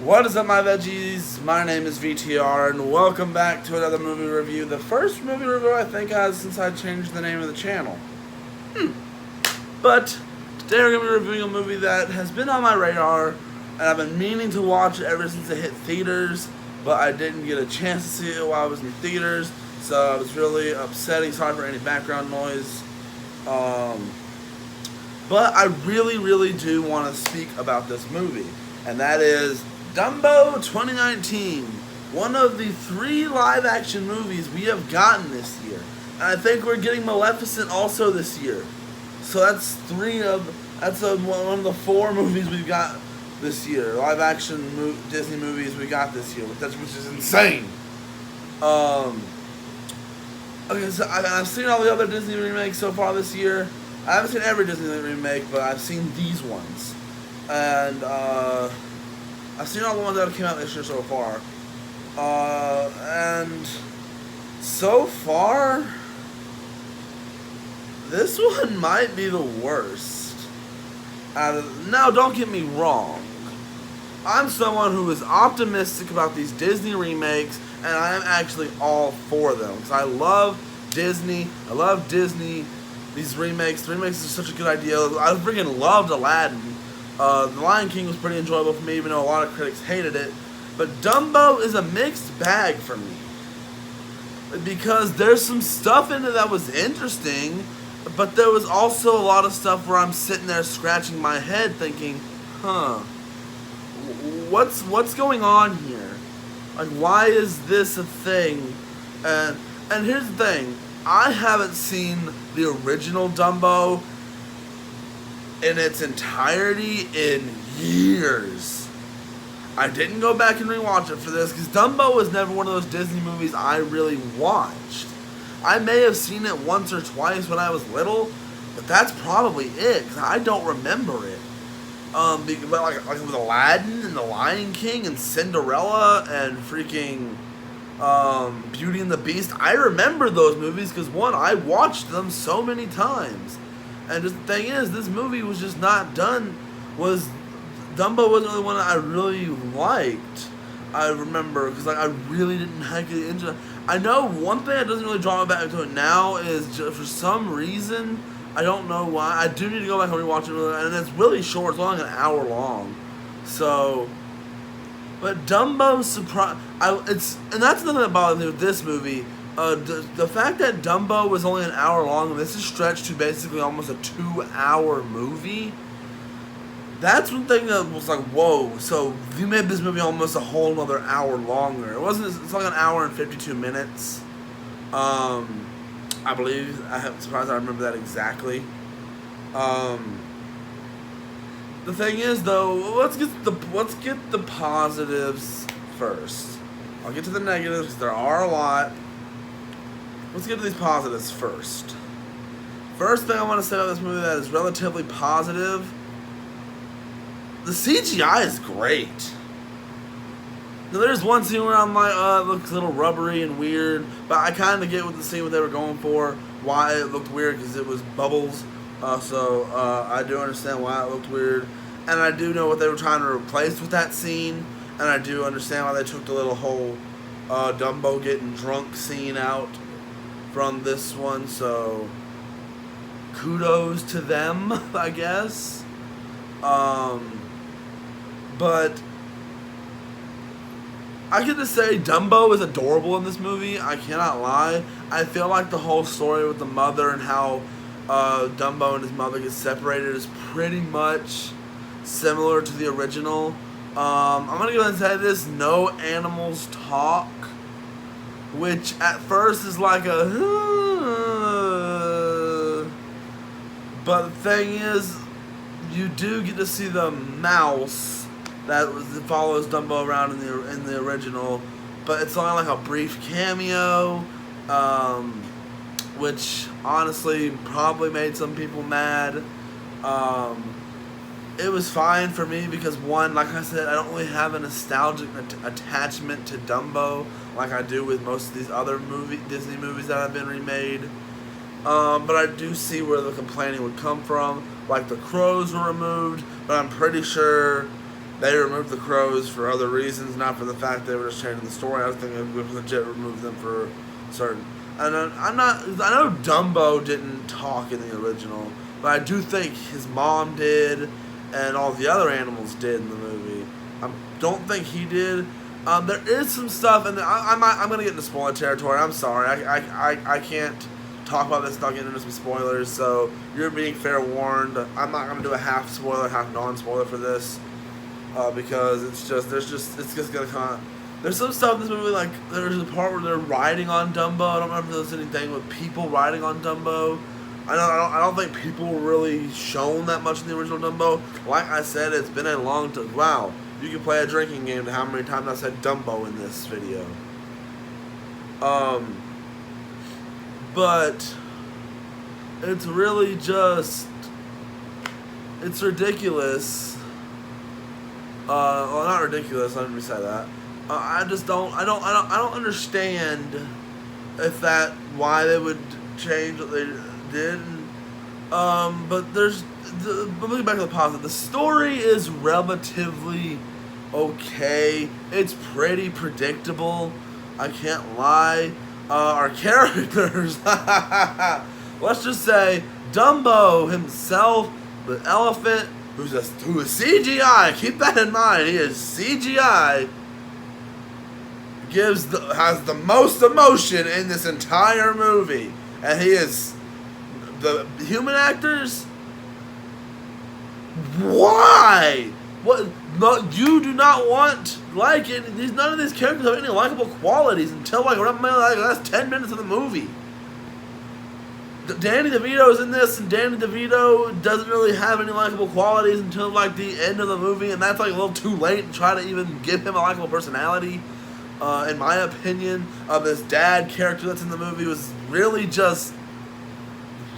What is up, my veggies? My name is VTR, and welcome back to another movie review. The first movie review I think has since I changed the name of the channel. But today we're going to be reviewing a movie that has been on my radar, and I've been meaning to watch it ever since it hit theaters, but I didn't get a chance to see it while I was in theaters, so it was really upsetting. Sorry for any background noise. But I really do want to speak about this movie, and that is Dumbo 2019, one of the 3 live-action movies we have gotten this year. And I think we're getting Maleficent also this year. So that's one of the 4 movies we've got this year. Live-action Disney movies we got this year, which is insane. Okay, so I've seen all the other Disney remakes so far this year. I haven't seen every Disney remake, but I've seen these ones. And, I've seen all the ones that have came out this year so far. And so far, this one might be the worst. Now, don't get me wrong. I'm someone who is optimistic about these Disney remakes, and I am actually all for them. Because I love Disney. I love Disney. These remakes. The remakes is such a good idea. I freaking loved Aladdin. The Lion King was pretty enjoyable for me, even though a lot of critics hated it. But Dumbo is a mixed bag for me. Because there's some stuff in it that was interesting, but there was also a lot of stuff where I'm sitting there scratching my head thinking, what's going on here? Like, why is this a thing? And here's the thing. I haven't seen the original Dumbo in its entirety in years. I didn't go back and rewatch it for this because Dumbo was never one of those Disney movies I really watched. I may have seen it once or twice when I was little, but that's probably it because I don't remember it. But like with Aladdin and The Lion King and Cinderella and freaking Beauty and the Beast, I remember those movies because one, I watched them so many times. And just the thing is, this movie was just not done. Dumbo wasn't really one that I really liked. I remember because I really didn't get into it. I know one thing that doesn't really draw me back to it now is just for some reason, I don't know why. I do need to go back and rewatch it, and it's really short. It's only like an hour long. So, but Dumbo's surprise. And that's the thing that bothers me with this movie. The fact that Dumbo was only an hour long and this is stretched to basically almost a 2-hour movie, that's one thing that was like, whoa, so you made this movie almost a whole another hour longer. It's like an hour and 52 minutes. I believe. I'm surprised I remember that exactly. The thing is though, let's get the positives first. I'll get to the negatives because there are a lot. Let's get to these positives first. First thing I want to say about this movie that is relatively positive, the CGI is great. Now, there's one scene where I'm like, it looks a little rubbery and weird, but I kind of get what the scene what they were going for, why it looked weird, because it was bubbles. So I do understand why it looked weird, and I do know what they were trying to replace with that scene, and I do understand why they took the little whole Dumbo getting drunk scene out from this one, so kudos to them, I guess. But I get to say Dumbo is adorable in this movie. I cannot lie. I feel like the whole story with the mother and how Dumbo and his mother get separated is pretty much similar to the original. I'm going to go ahead and say this. No animals talk. Which at first is like a... But the thing is, you do get to see the mouse that follows Dumbo around in the original, but it's only like a brief cameo, which honestly probably made some people mad. It was fine for me because one, like I said, I don't really have a nostalgic attachment to Dumbo like I do with most of these other Disney movies that have been remade. But I do see where the complaining would come from. Like the crows were removed, but I'm pretty sure they removed the crows for other reasons, not for the fact they were just changing the story. I was thinking we legit removed them for certain. And I'm not. I know Dumbo didn't talk in the original, but I do think his mom did, and all the other animals did in the movie. I don't think he did. There is some stuff, and I'm gonna get into spoiler territory. I'm sorry. I can't talk about this without getting into some spoilers. So you're being fair warned. I'm not gonna do a half spoiler, half non-spoiler for this, because it's just gonna kind of. There's some stuff in this movie, like there's a part where they're riding on Dumbo. I don't remember if there's anything with people riding on Dumbo. I don't think people were really shown that much in the original Dumbo. Like I said, it's been a long time. Wow, you can play a drinking game to how many times I said Dumbo in this video. But it's really just, it's ridiculous. Well, not ridiculous. Let me say that. I don't understand if why they would change what they did. But looking back to the positive, the story is relatively okay. It's pretty predictable. I can't lie. Our characters, let's just say Dumbo himself, the elephant, who is CGI. Keep that in mind. He is CGI. Has the most emotion in this entire movie, and he is the human actors. Why? What? No, you do not want like it. None of these characters have any likable qualities until like the last 10 minutes of the movie. Danny DeVito is in this, and Danny DeVito doesn't really have any likable qualities until like the end of the movie, and that's like a little too late to try to even give him a likable personality. In my opinion, this dad character that's in the movie was really just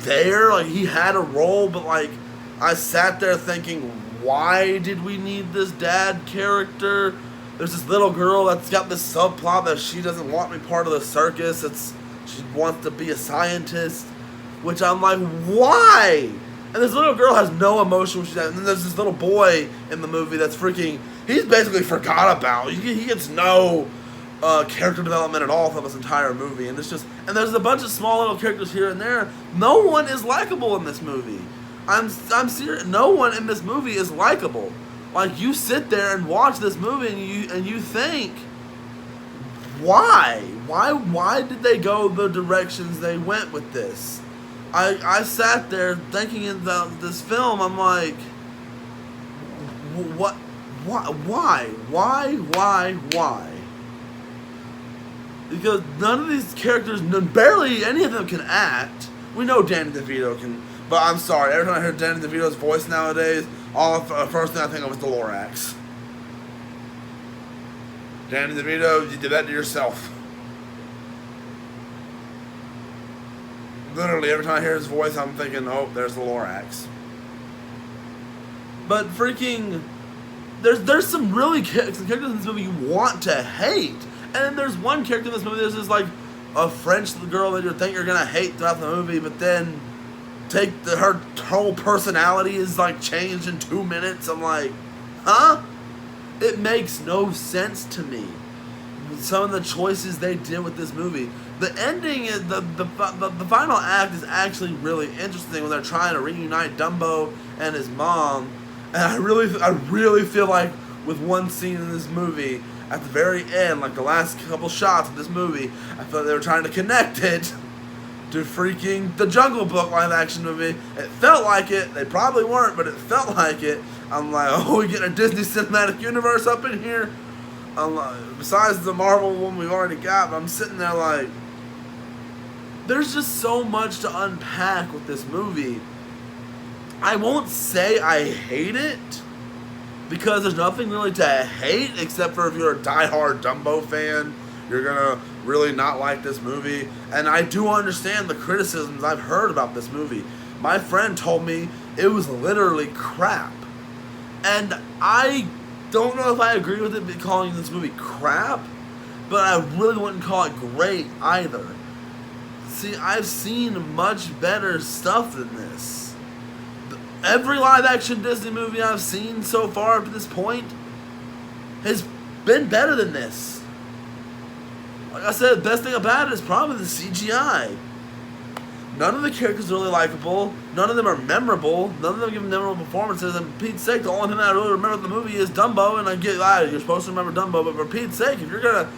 there. Like, he had a role, but like I sat there thinking, why did we need this dad character? There's this little girl that's got this subplot that she doesn't want to be part of the circus. She wants to be a scientist, which I'm like, why? And this little girl has no emotion when she's at. And then there's this little boy in the movie that's he's basically forgot about. He gets no character development at all for this entire movie, and there's a bunch of small little characters here and there. No one is likable in this movie. I'm serious. No one in this movie is likable. Like, you sit there and watch this movie and you think, why did they go the directions they went with this? I sat there thinking about this film. I'm like, what? Why? Because none of these characters, barely any of them can act. We know Danny DeVito can, but I'm sorry, every time I hear Danny DeVito's voice nowadays, first thing I think of is the Lorax. Danny DeVito, you did that to yourself. Literally, every time I hear his voice, I'm thinking, oh, there's the Lorax. But freaking, there's some characters in this movie you want to hate. And then there's one character in this movie that's just like a French girl that you think you're gonna hate throughout the movie, but then her whole personality is like changed in 2 minutes. I'm like, huh? It makes no sense to me. Some of the choices they did with this movie. The ending, the final act is actually really interesting when they're trying to reunite Dumbo and his mom. And I really feel like with one scene in this movie, at the very end, like the last couple shots of this movie, I feel like they were trying to connect it to freaking the Jungle Book live action movie. It felt like it. They probably weren't, but it felt like it. I'm like, oh, we getting a Disney Cinematic Universe up in here? I'm like, besides the Marvel one we've already got, but I'm sitting there like, there's just so much to unpack with this movie. I won't say I hate it, because there's nothing really to hate, except for if you're a diehard Dumbo fan, you're gonna really not like this movie. And I do understand the criticisms I've heard about this movie. My friend told me it was literally crap. And I don't know if I agree with it calling this movie crap, but I really wouldn't call it great either. See, I've seen much better stuff than this. Every live-action Disney movie I've seen so far up to this point has been better than this. Like I said, the best thing about it is probably the CGI. None of the characters are really likable. None of them are memorable. None of them give memorable performances. And for Pete's sake, the only thing I really remember the movie is Dumbo. And I get that you're supposed to remember Dumbo, but for Pete's sake, if you're gonna,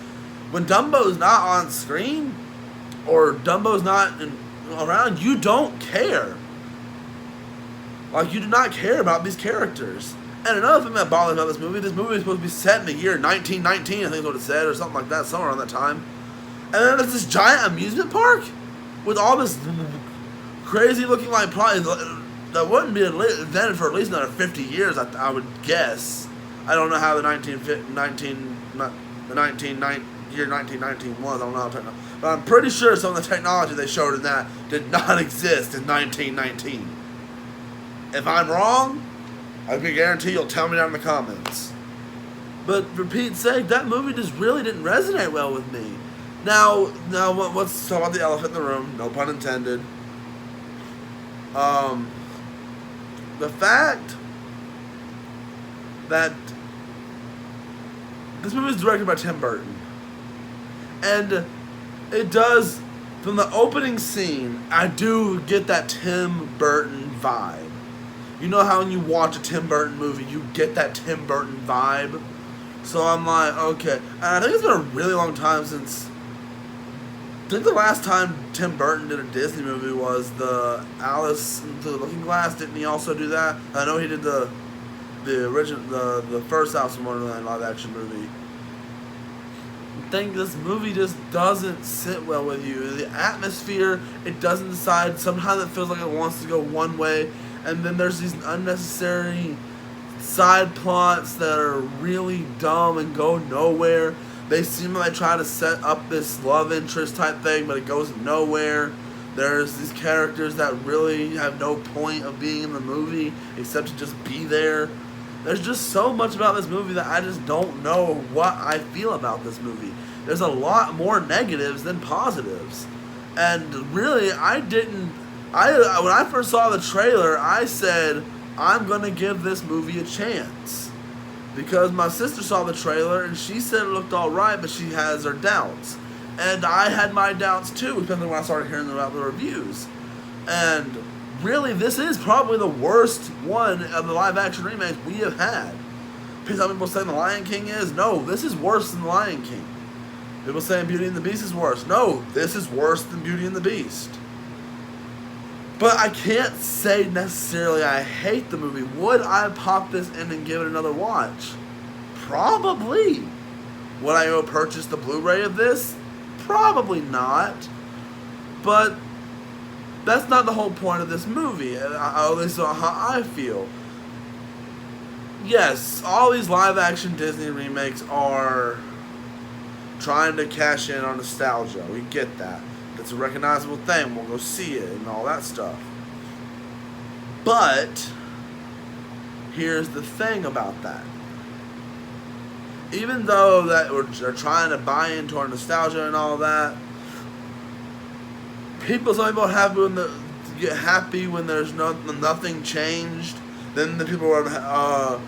when Dumbo's not on screen or Dumbo's not around, you don't care. Like, you do not care about these characters. And another thing that bothers me about this movie is supposed to be set in the year 1919, I think is what it said, or something like that, somewhere around that time. And then there's this giant amusement park with all this crazy looking like probably that wouldn't be invented for at least another 50 years, I would guess. I don't know how the year 1919 was. I don't know, but I'm pretty sure some of the technology they showed in that did not exist in 1919. If I'm wrong, I can guarantee you'll tell me down in the comments. But for Pete's sake, that movie just really didn't resonate well with me. Now, let's talk about the elephant in the room. No pun intended. The fact that this movie is directed by Tim Burton, and it does, from the opening scene, I do get that Tim Burton vibe. You know how when you watch a Tim Burton movie, you get that Tim Burton vibe? So I'm like, okay. And I think it's been a really long time since, I think the last time Tim Burton did a Disney movie was the Alice into the Looking Glass. Didn't he also do that? I know he did the original, the first Alice in Wonderland live action movie. I think this movie just doesn't sit well with you. The atmosphere, it doesn't decide. Sometimes it feels like it wants to go one way, and then there's these unnecessary side plots that are really dumb and go nowhere. They seem like they try to set up this love interest type thing, but it goes nowhere. There's these characters that really have no point of being in the movie except to just be there. There's just so much about this movie that I just don't know what I feel about this movie. There's a lot more negatives than positives. And really, when I first saw the trailer, I said, I'm going to give this movie a chance. Because my sister saw the trailer and she said it looked alright, but she has her doubts. And I had my doubts too, especially when I started hearing about the reviews. And really, this is probably the worst one of the live action remakes we have had. Some people saying The Lion King is. No, this is worse than The Lion King. People saying Beauty and the Beast is worse. No, this is worse than Beauty and the Beast. But I can't say necessarily I hate the movie. Would I pop this in and give it another watch? Probably. Would I go purchase the Blu-ray of this? Probably not. But that's not the whole point of this movie, at least how I feel. Yes, all these live-action Disney remakes are trying to cash in on nostalgia. We get that. It's a recognizable thing. We'll go see it and all that stuff. But here's the thing about that. Even though that they're trying to buy into our nostalgia and all that, some people get happy when there's nothing changed. Then the people are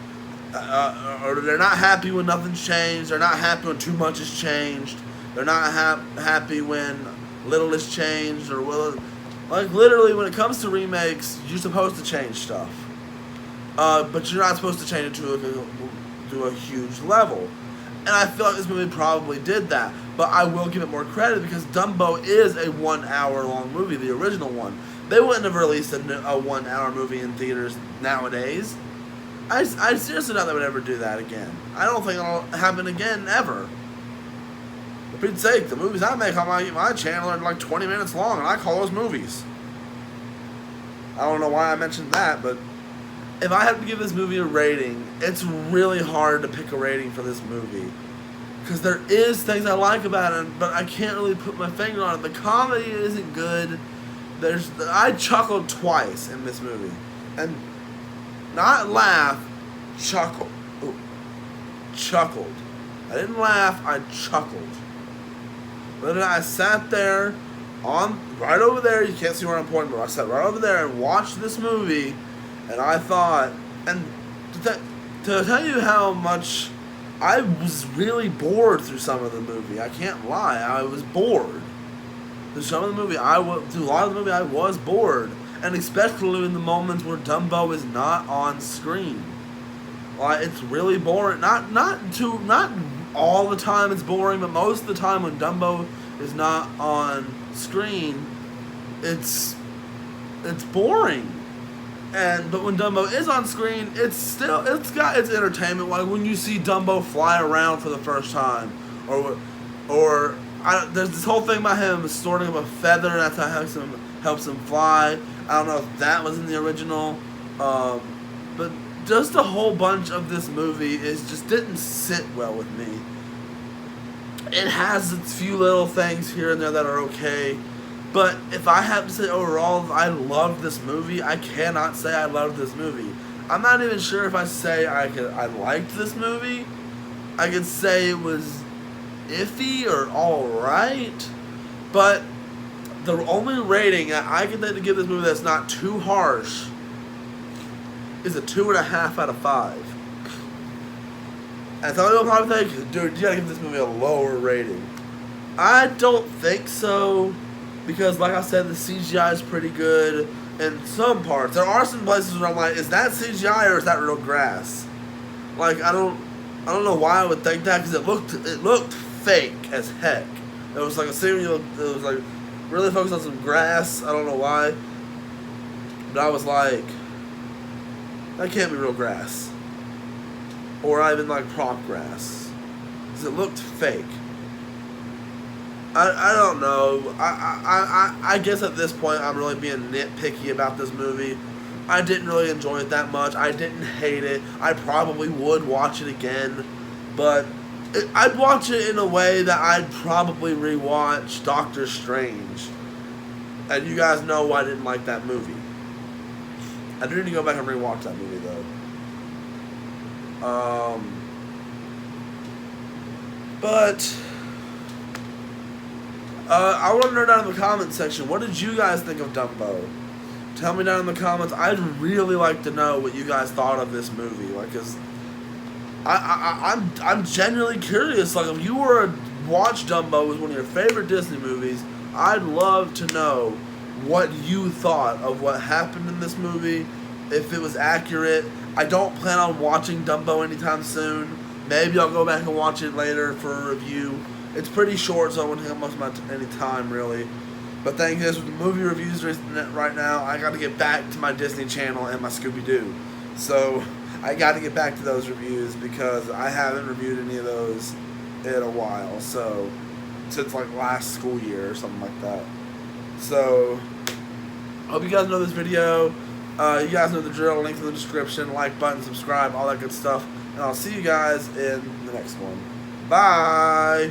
or they're not happy when nothing's changed. They're not happy when too much has changed. They're not happy when little is changed, or like literally when it comes to remakes, you're supposed to change stuff, but you're not supposed to change it to a huge level. And I feel like this movie probably did that, but I will give it more credit because Dumbo is a 1 hour long movie, the original one. They wouldn't have released a 1 hour movie in theaters nowadays. I seriously doubt they would ever do that again. I don't think it'll happen again ever. For Pete's sake, the movies I make on my channel are like 20 minutes long, and I call those movies. I don't know why I mentioned that, but if I have to give this movie a rating, it's really hard to pick a rating for this movie. Because there is things I like about it, but I can't really put my finger on it. The comedy isn't good. I chuckled twice in this movie. And not laugh, chuckle. Ooh, chuckled. I didn't laugh, I chuckled. Literally, I sat there, right over there, you can't see where I'm pointing, but I sat right over there and watched this movie, and I thought, and to tell you how much I was really bored through some of the movie. I can't lie. I was bored. Through some of the movie, through a lot of the movie, I was bored. And especially in the moments where Dumbo is not on screen. Like, it's really boring. Not all the time it's boring, but most of the time when Dumbo is not on screen, it's boring. But when Dumbo is on screen, it's got its entertainment. Like when you see Dumbo fly around for the first time, there's this whole thing about him storing him a feather, and that's how helps him fly. I don't know if that was in the original, but just a whole bunch of this movie just didn't sit well with me. It has its few little things here and there that are okay. But if I have to say overall I loved this movie, I cannot say I loved this movie. I'm not even sure if I say I liked this movie. I could say it was iffy or alright. But the only rating that I can think to give this movie that's not too harsh is a 2.5 out of 5. And some people probably think, dude, you gotta give this movie a lower rating. I don't think so. Because, like I said, the CGI is pretty good in some parts. There are some places where I'm like, is that CGI or is that real grass? Like, I don't know why I would think that, because it looked fake as heck. It was like a scene, it was like really focused on some grass. I don't know why, but I was like, that can't be real grass, or even like prop grass, because it looked fake. I don't know. I guess at this point I'm really being nitpicky about this movie. I didn't really enjoy it that much. I didn't hate it. I probably would watch it again, but I'd watch it in a way that I'd probably rewatch Doctor Strange. And you guys know why I didn't like that movie. I do need to go back and rewatch that movie though. But I want to know down in the comments section, what did you guys think of Dumbo? Tell me down in the comments. I'd really like to know what you guys thought of this movie. Like, cause I'm genuinely curious. Like, if you were to watch Dumbo as one of your favorite Disney movies, I'd love to know what you thought of what happened in this movie. If it was accurate. I don't plan on watching Dumbo anytime soon. Maybe I'll go back and watch it later for a review. It's pretty short, so I wouldn't have much of any time, really. But thank you guys with the movie reviews right now. I got to get back to my Disney Channel and my Scooby-Doo. So I got to get back to those reviews because I haven't reviewed any of those in a while. So since like last school year or something like that. So I hope you guys know this video. You guys know the drill. Link in the description. Like button, subscribe, all that good stuff. And I'll see you guys in the next one. Bye!